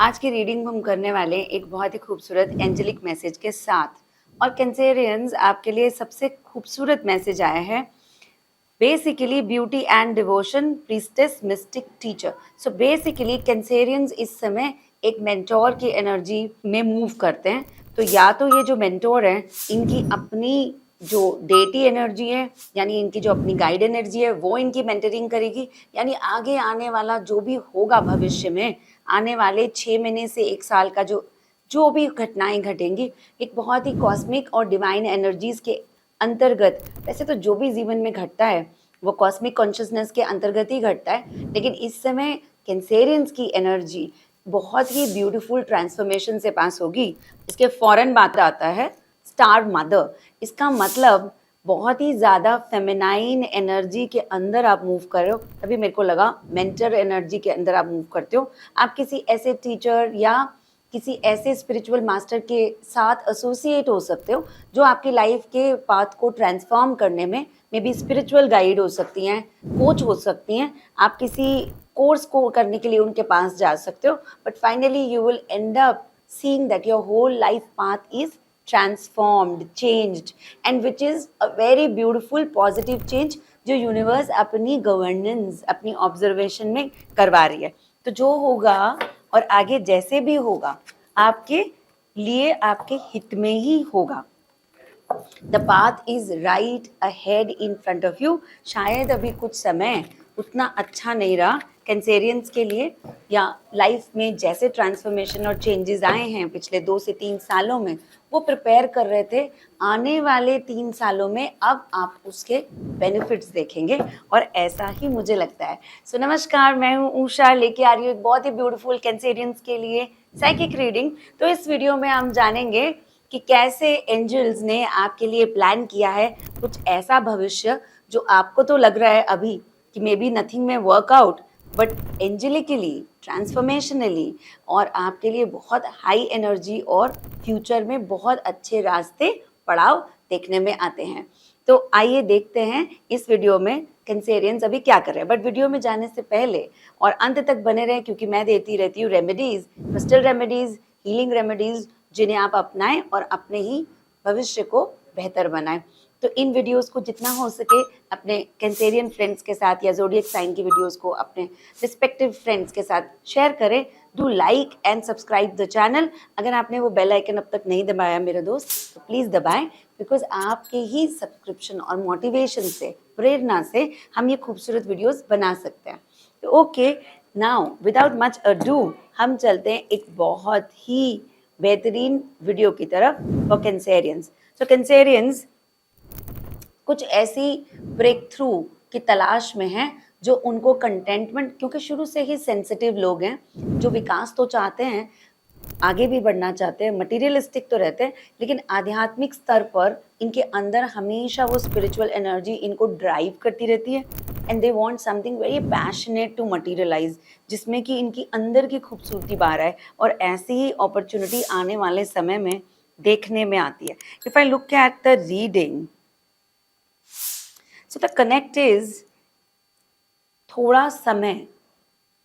आज की रीडिंग हम करने वाले हैं एक बहुत ही खूबसूरत एंजेलिक मैसेज के साथ। और कैंसेरियंस, आपके लिए सबसे खूबसूरत मैसेज आया है। Basically beauty and devotion, priestess, mistake, teacher. So basically Cancerians इस समय एक मेंटोर की एनर्जी में मूव करते हैं। तो या तो ये जो मेंटोर हैं इनकी अपनी जो डेटी एनर्जी है, यानी इनकी जो अपनी गाइड एनर्जी है वो इनकी मेंटरिंग करेगी, यानी आगे आने वाला जो भी होगा भविष्य में, आने वाले 6 महीने से 1 साल का जो जो भी घटनाएं घटेंगी, एक बहुत ही कॉस्मिक और डिवाइन एनर्जीज के अंतर्गत। वैसे तो जो भी जीवन में घटता है वो कॉस्मिक कॉन्शियसनेस के अंतर्गत ही घटता है, लेकिन इस समय कैंसेरियंस की एनर्जी बहुत ही ब्यूटीफुल ट्रांसफॉर्मेशन से पास होगी। इसके फौरन बात आता है स्टार मदर। इसका मतलब बहुत ही ज़्यादा फेमिनाइन एनर्जी के अंदर आप मूव कर रहे हो। तभी मेरे को लगा मेंटर एनर्जी के अंदर आप मूव करते हो। आप किसी ऐसे टीचर या किसी ऐसे स्पिरिचुअल मास्टर के साथ एसोसिएट हो सकते हो जो आपकी लाइफ के पाथ को ट्रांसफॉर्म करने में मे बी स्पिरिचुअल गाइड हो सकती हैं, कोच हो सकती हैं। आप किसी कोर्स को करने के लिए उनके पास जा सकते हो, but finally you will and up seeing that your whole life path is transformed, changed, and which is a very beautiful positive change जो यूनिवर्स अपनी गवर्नेंस, अपनी ऑब्जर्वेशन में करवा रही है। तो जो होगा और आगे जैसे भी होगा आपके लिए आपके हित में ही होगा। The path is right ahead in front of you. शायद अभी कुछ समय उतना अच्छा नहीं रहा कैंसेरियंस के लिए, या लाइफ में जैसे ट्रांसफॉर्मेशन और चेंजेस आए हैं पिछले 2 से 3 सालों में, वो प्रिपेयर कर रहे थे आने वाले 3 सालों में। अब आप उसके बेनिफिट्स देखेंगे और ऐसा ही मुझे लगता है। सो नमस्कार, मैं हूँ उषा, लेके आ रही हूँ एक बहुत ही ब्यूटीफुल कैंसेरियंस के लिए साइकिक रीडिंग। तो इस वीडियो में हम जानेंगे कि कैसे एंजल्स ने आपके लिए प्लान किया है कुछ ऐसा भविष्य जो आपको तो लग रहा है अभी कि मे बी नथिंग में वर्कआउट, बट एंजेलिकली, ट्रांसफॉर्मेशनली और आपके लिए बहुत हाई एनर्जी और फ्यूचर में बहुत अच्छे रास्ते, पड़ाव देखने में आते हैं। तो आइए देखते हैं इस वीडियो में कैंसेरियंस अभी क्या कर रहे हैं। बट वीडियो में जाने से पहले और अंत तक बने रहें, क्योंकि मैं देती रहती हूँ remedies, crystal remedies, healing remedies, जिन्हें आप अपनाएं और अपने ही भविष्य को बेहतर बनाएं। तो इन वीडियोस को जितना हो सके अपने कैंसेरियन फ्रेंड्स के साथ या ज़ोडिएक साइन की वीडियोस को अपने रिस्पेक्टिव फ्रेंड्स के साथ शेयर करें। Do like and subscribe the channel. अगर आपने वो बेल आइकन अब तक नहीं दबाया मेरे दोस्त, तो प्लीज़ दबाएं, बिकॉज आपके ही सब्सक्रिप्शन और मोटिवेशन से, प्रेरणा से हम ये खूबसूरत वीडियोस बना सकते हैं। तो okay, now without much ado हम चलते हैं एक बहुत ही बेहतरीन वीडियो की तरफ फॉर कैंसेरियंस। सो कैंसेरियंस कुछ ऐसी ब्रेक थ्रू की तलाश में हैं जो उनको कंटेंटमेंट, क्योंकि शुरू से ही सेंसिटिव लोग हैं जो विकास तो चाहते हैं, आगे भी बढ़ना चाहते हैं, मटीरियलिस्टिक तो रहते हैं, लेकिन आध्यात्मिक स्तर पर इनके अंदर हमेशा वो स्पिरिचुअल एनर्जी इनको ड्राइव करती रहती है। And they want something very passionate to materialise, जिसमें कि इनकी अंदर की खूबसूरती बाहर आए, और ऐसी ही अपॉर्चुनिटी आने वाले समय में देखने में आती है। If I look at the reading, so the connect is थोड़ा समय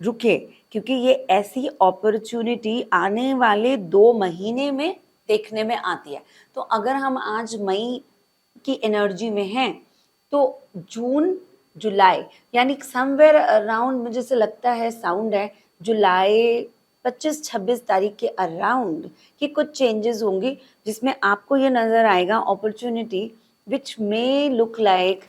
रुके, क्योंकि ये ऐसी अपॉर्चुनिटी आने वाले 2 महीने में देखने में आती है। तो अगर हम आज मई की एनर्जी में हैं, तो जून जुलाई यानी समवेयर अराउंड, मुझे से लगता है साउंड है जुलाई 25-26 तारीख के अराउंड कि कुछ चेंजेस होंगी, जिसमें आपको ये नज़र आएगा opportunity which may look like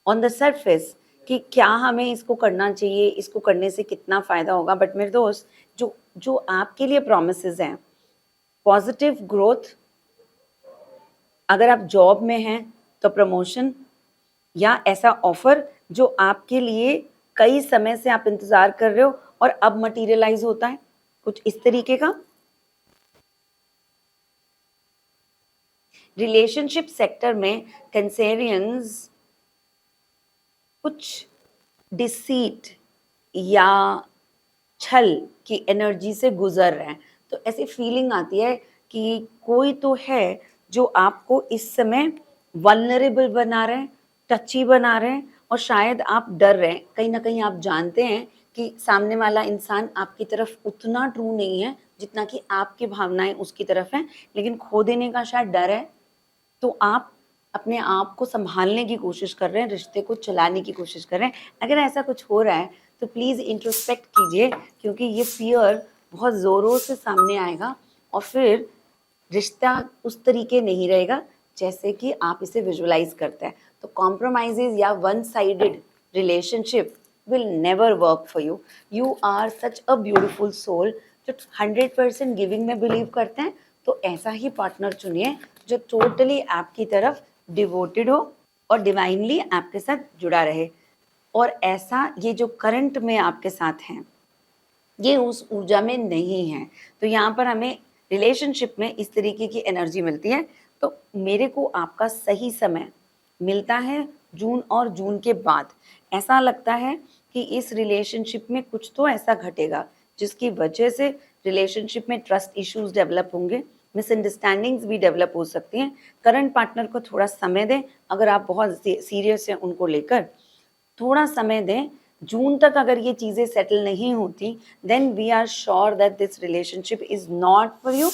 on the surface कि क्या हमें इसको करना चाहिए, इसको करने से कितना फ़ायदा होगा। बट मेरे दोस्त, जो जो आपके लिए प्रॉमिसेस हैं, पॉजिटिव ग्रोथ, अगर आप जॉब में हैं तो प्रमोशन या ऐसा ऑफर जो आपके लिए कई समय से आप इंतज़ार कर रहे हो और अब मटीरियलाइज होता है, कुछ इस तरीके का। रिलेशनशिप सेक्टर में कैंसेरियंस कुछ डिसीट या छल की एनर्जी से गुजर रहे हैं। तो ऐसी फीलिंग आती है कि कोई तो है जो आपको इस समय वल्नरेबल बना रहे हैं, टची बना रहे हैं, और शायद आप डर रहे हैं। कहीं ना कहीं आप जानते हैं कि सामने वाला इंसान आपकी तरफ उतना ट्रू नहीं है जितना कि आपकी भावनाएं उसकी तरफ हैं, लेकिन खो देने का शायद डर है, तो आप अपने आप को संभालने की कोशिश कर रहे हैं, रिश्ते को चलाने की कोशिश कर रहे हैं। अगर ऐसा कुछ हो रहा है तो प्लीज़ इंट्रोस्पेक्ट कीजिए, क्योंकि ये फ़ियर बहुत ज़ोरों से सामने आएगा और फिर रिश्ता उस तरीके नहीं रहेगा जैसे कि आप इसे विजुअलाइज करते हैं। तो कॉम्प्रोमाइज़ेज़ या one sided relationship will never work for you. You are such a beautiful soul जो 100% गिविंग में बिलीव करते हैं, तो ऐसा ही पार्टनर चुनिए जो टोटली आपकी तरफ डिवोटेड हो और डिवाइनली आपके साथ जुड़ा रहे। और ऐसा ये जो करंट में आपके साथ हैं, ये उस ऊर्जा में नहीं है। तो यहाँ पर हमें रिलेशनशिप में इस तरीके की एनर्जी मिलती है। तो मेरे को आपका सही समय मिलता है जून और जून के बाद। ऐसा लगता है कि इस रिलेशनशिप में कुछ तो ऐसा घटेगा जिसकी वजह से रिलेशनशिप में ट्रस्ट इश्यूज डेवलप होंगे, मिसअंडरस्टैंडिंग्स भी डेवलप हो सकती हैं। करंट पार्टनर को थोड़ा समय दें, अगर आप बहुत सीरियस हैं उनको लेकर, थोड़ा समय दें। जून तक अगर ये चीज़ें सेटल नहीं होती, then we are sure that this relationship is not for you.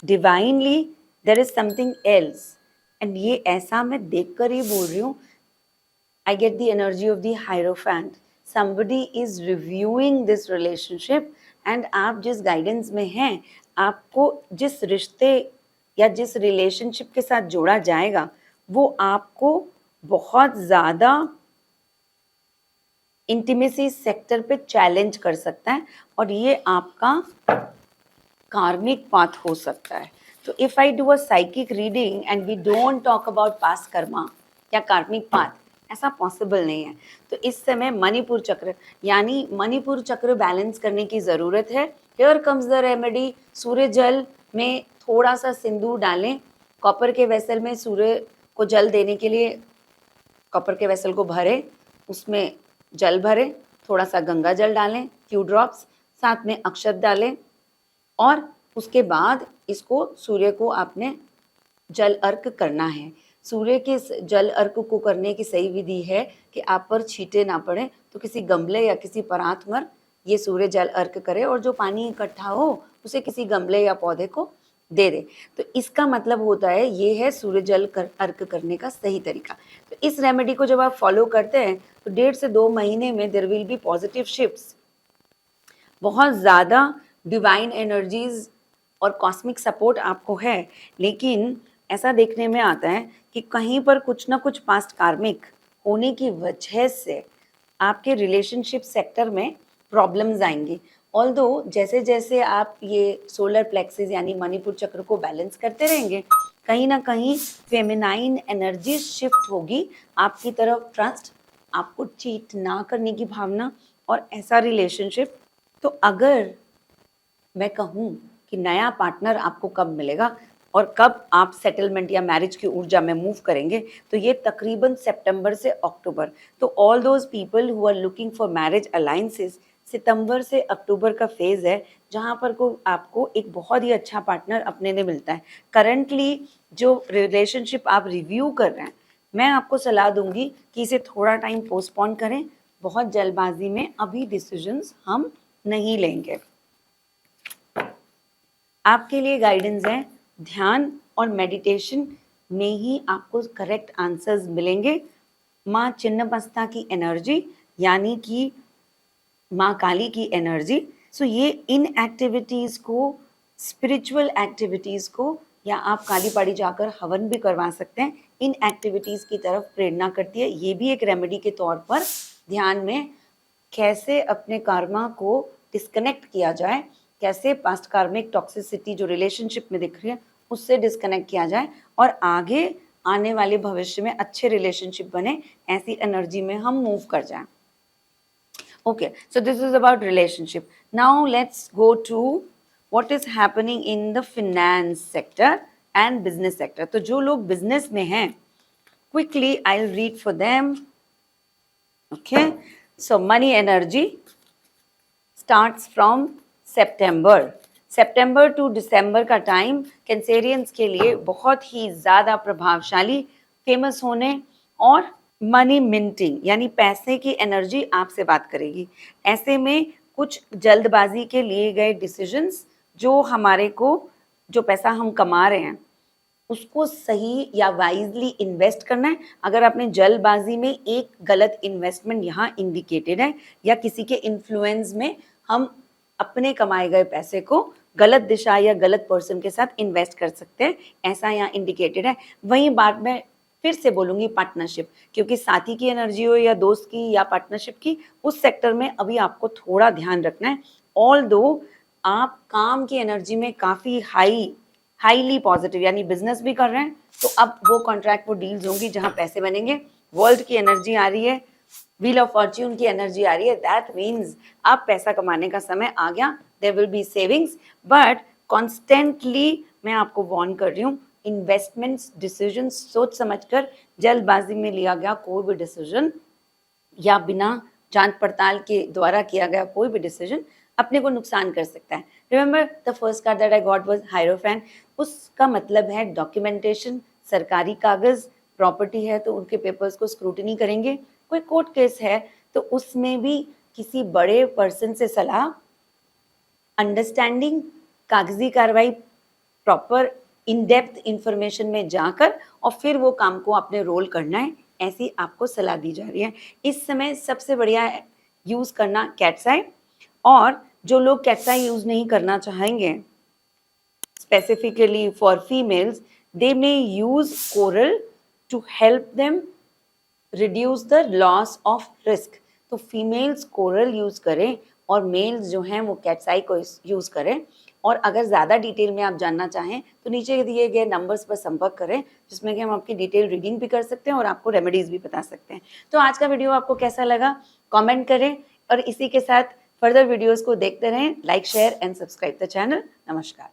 Divinely there is something else, and ये ऐसा मैं देखकर ही बोल रही हूँ। I get the energy of the Hierophant. Somebody is reviewing this relationship, and आप जिस गाइडेंस में हैं, आपको जिस रिश्ते या जिस रिलेशनशिप के साथ जोड़ा जाएगा, वो आपको बहुत ज़्यादा इंटीमेसी सेक्टर पे चैलेंज कर सकता है और ये आपका कार्मिक पाथ हो सकता है। तो if I do a psychic reading and we don't talk about past karma या कार्मिक पाथ, ऐसा पॉसिबल नहीं है। तो इस समय मणिपुर चक्र यानी मणिपुर चक्र बैलेंस करने की ज़रूरत है। Here comes the remedy. सूर्य जल में थोड़ा सा सिंदूर डालें, कॉपर के वेसल में सूर्य को जल देने के लिए कॉपर के वेसल को भरें, उसमें जल भरें, थोड़ा सा गंगा जल डालें, फ्यू ड्रॉप्स, साथ में अक्षत डालें और उसके बाद इसको सूर्य को आपने जल अर्क करना है। सूर्य के जल अर्क को करने की सही विधि है कि आप पर छींटे ना पड़े, तो किसी गमले या किसी परात में ये सूर्य जल अर्क करे और जो पानी इकट्ठा हो उसे किसी गमले या पौधे को दे दे। तो इसका मतलब होता है ये है सूर्य जल अर्क करने का सही तरीका। तो इस रेमेडी को जब आप फॉलो करते हैं तो 1.5 से 2 महीने में there will be positive shifts. बहुत ज़्यादा डिवाइन एनर्जीज और कॉस्मिक सपोर्ट आपको है, लेकिन ऐसा देखने में आता है कि कहीं पर कुछ ना कुछ पास्ट कार्मिक होने की वजह से आपके रिलेशनशिप सेक्टर में प्रॉब्लम्स आएंगी। ऑल्दो जैसे जैसे आप ये सोलर प्लेक्सिस यानी मणिपुर चक्र को बैलेंस करते रहेंगे, कहीं ना कहीं फेमिनाइन एनर्जी शिफ्ट होगी आपकी तरफ, ट्रस्ट, आपको चीट ना करने की भावना और ऐसा रिलेशनशिप। तो अगर मैं कहूँ कि नया पार्टनर आपको कब मिलेगा और कब आप सेटलमेंट या मैरिज की ऊर्जा में मूव करेंगे, तो ये तकरीबन सितंबर से अक्टूबर। तो all those people who are looking for marriage alliances, सितंबर से अक्टूबर का फेज़ है जहाँ पर को आपको एक बहुत ही अच्छा पार्टनर अपने ने मिलता है। करंटली जो रिलेशनशिप आप रिव्यू कर रहे हैं, मैं आपको सलाह दूंगी कि इसे थोड़ा टाइम पोस्टपोन करें। बहुत जल्दबाजी में अभी डिसीजंस हम नहीं लेंगे। आपके लिए गाइडेंस है, ध्यान और मेडिटेशन में ही आपको करेक्ट आंसर्स मिलेंगे। माँ चिन्नमस्ता की एनर्जी यानी कि माँ काली की एनर्जी। सो ये इन एक्टिविटीज़ को, स्पिरिचुअल एक्टिविटीज़ को, या आप काली पाड़ी जाकर हवन भी करवा सकते हैं, इन एक्टिविटीज़ की तरफ प्रेरणा करती है। ये भी एक रेमेडी के तौर पर ध्यान में कैसे अपने कर्मा को डिस्कनेक्ट किया जाए, कैसे पास्ट कार्मिक टॉक्सिसिटी जो रिलेशनशिप में दिख रही है उससे डिस्कनेक्ट किया जाए और आगे आने वाले भविष्य में अच्छे रिलेशनशिप बने, ऐसी एनर्जी में हम मूव कर जाएं। Okay, so this is about relationship. Now let's go to what is happening in the finance sector and business sector. तो जो लोग business में हैं, quickly I'll read for them. Okay, so money energy starts from September to December का time Cancerians के लिए बहुत ही ज़्यादा प्रभावशाली, फेमस होने और मनी मिंटिंग यानी पैसे की एनर्जी आपसे बात करेगी। ऐसे में कुछ जल्दबाजी के लिए गए डिसीजंस जो हमारे को जो पैसा हम कमा रहे हैं उसको सही या वाइजली इन्वेस्ट करना है। अगर आपने जल्दबाजी में एक गलत इन्वेस्टमेंट यहाँ इंडिकेटेड है या किसी के इन्फ्लुएंस में हम अपने कमाए गए पैसे को गलत दिशा या गलत पर्सन के साथ इन्वेस्ट कर सकते हैं, ऐसा यहाँ इंडिकेटेड है। वहीं बात मैं फिर से बोलूँगी पार्टनरशिप, क्योंकि साथी की एनर्जी हो या दोस्त की या पार्टनरशिप की, उस सेक्टर में अभी आपको थोड़ा ध्यान रखना है। ऑल्दो आप काम की एनर्जी में काफ़ी हाईली पॉजिटिव यानी बिजनेस भी कर रहे हैं, तो अब वो कॉन्ट्रैक्ट वो डील्स होंगी जहाँ पैसे बनेंगे। वर्ल्ड की एनर्जी आ रही है, व्हील ऑफ फॉर्च्यून की एनर्जी आ रही है, दैट मीन्स अब पैसा कमाने का समय आ गया। There will be savings, but constantly मैं आपको वार्न कर रही हूँ, इन्वेस्टमेंट्स डिसीजन सोच समझकर, जल्दबाजी में लिया गया कोई भी डिसीजन या बिना जांच पड़ताल के द्वारा किया गया कोई भी डिसीजन अपने को नुकसान कर सकता है। Remember the first car that I got was hierophant. उसका मतलब है डॉक्यूमेंटेशन, सरकारी कागज, प्रॉपर्टी है तो उनके पेपर्स को स्क्रूटनी करेंगे। कोई कोर्ट केस है तो उसमें भी किसी बड़े पर्सन से सलाह, अंडरस्टैंडिंग, कागजी कार्रवाई, प्रॉपर इन डेप्थ इंफॉर्मेशन में जाकर और फिर वो काम को आपने रोल करना है, ऐसी आपको सलाह दी जा रही है। इस समय सबसे बढ़िया है यूज़ करना कैट्स आई, और जो लोग कैट्स आई यूज़ नहीं करना चाहेंगे specifically for females, they may use coral to help them reduce the loss of risk। तो फीमेल्स कोरल यूज़ करें और मेल्स जो हैं वो कैट्स आई को यूज़ करें। और अगर ज़्यादा डिटेल में आप जानना चाहें तो नीचे दिए गए नंबर्स पर संपर्क करें, जिसमें कि हम आपकी डिटेल रीडिंग भी कर सकते हैं और आपको रेमेडीज़ भी बता सकते हैं। तो आज का वीडियो आपको कैसा लगा कमेंट करें, और इसी के साथ फर्दर वीडियोज़ को देखते रहें। Like, share and subscribe the channel. नमस्कार।